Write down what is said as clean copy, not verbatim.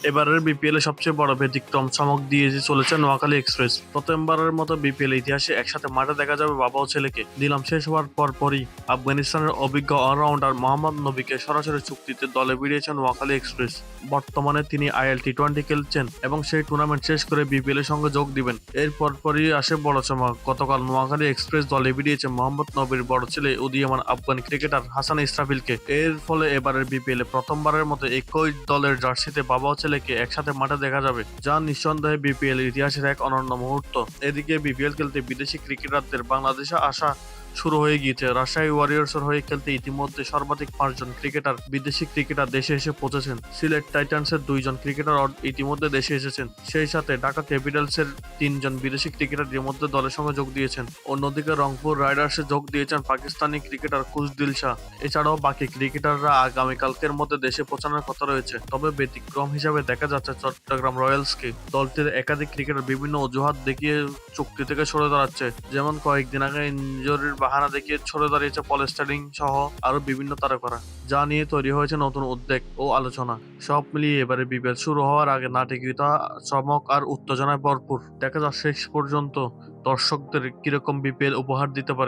এবারের বিপিএল এ সবচেয়ে বড় ব্যতিক্রম চমক দিয়ে চলেছে নোয়াখালী এক্সপ্রেস। প্রথমবারের মতো বিপিএল ইতিহাসে একসাথে মাঠে দেখা যাবে বাবা ও ছেলেকে। নিলাম শেষ হওয়ার পরই আফগানিস্তানের অভিজ্ঞ অলরাউন্ডার মোহাম্মদ নবীকে সরাসরি চুক্তিতে দলে ভিড়িয়েছেন নোয়াখালী এক্সপ্রেস। বর্তমানে তিনি আইএল টি-20 খেলছেন এবং সেই টুর্নামেন্ট শেষ করে বিপিএল এর সঙ্গে যোগ দিবেন। এর পরপরই আসে বড় চমক। গতকাল নোয়াখালী এক্সপ্রেস দলে ভিড়িয়েছে মোহাম্মদ নবীর বড় ছেলে উদীয়মান আফগান ক্রিকেটার হাসান ইসরাফিলকে। এর ফলে এবারের বিপিএল এ প্রথমবারের মতো একই দলের জার্সিতে বাবা ও ছেলেকে একসাথে মাঠে দেখা যাবে, যা নিঃসন্দেহে বিপিএল ইতিহাসের এক অনন্য মুহূর্ত। এদিকে বিপিএল খেলতে বিদেশি ক্রিকেটারদের বাংলাদেশে আসা শুরু হয়ে গিয়েছে। রাজশাহী ওয়ারিয়র্সের হয়ে খেলতে ইতিমধ্যে সর্বাধিক 5 জন বিদেশি ক্রিকেটার দেশে এসে পৌঁছেছেন। সিলেট টাইটান্সের 2 জন ক্রিকেটার ইতিমধ্যে দেশে এসেছেন। সেই সাথে ঢাকা ক্যাপিটালসের 3 জন বিদেশি ক্রিকেটার ইতিমধ্যে দলের সঙ্গে যোগ দিয়েছেন। অন্যদিকে রংপুর রাইডার্সে যোগ দিয়েছেন পাকিস্তানি ক্রিকেটার খুশদিল শাহ। এছাড়াও বাকি ক্রিকেটাররা আগামীকালকের মধ্যে দেশে পৌঁছানোর কথা রয়েছে। তবে ব্যতিক্রম হিসাবে দেখা যাচ্ছে চট্টগ্রাম রয়্যালসকে। দলটির একাধিক ক্রিকেটার বিভিন্ন অজুহাত দেখিয়ে চুক্তি থেকে সরে দাঁড়াচ্ছে। যেমন কয়েকদিন আগে ইনজুরির বাহানা দেখিয়ে সরে দাঁড়িয়েছে পল স্টার্লিং সহ আরো বিভিন্ন তারকারা, যা নিয়ে তৈরি হয়েছে নতুন উদ্বেগ ও আলোচনা। সব মিলিয়ে এবারে বিপিএল শুরু হওয়ার আগে নাটকীয়তা, চমক আর উত্তেজনায় ভরপুর। দেখা যাক শেষ পর্যন্ত দর্শকদের কিরকম বিপিএল উপহার দিতে পারে।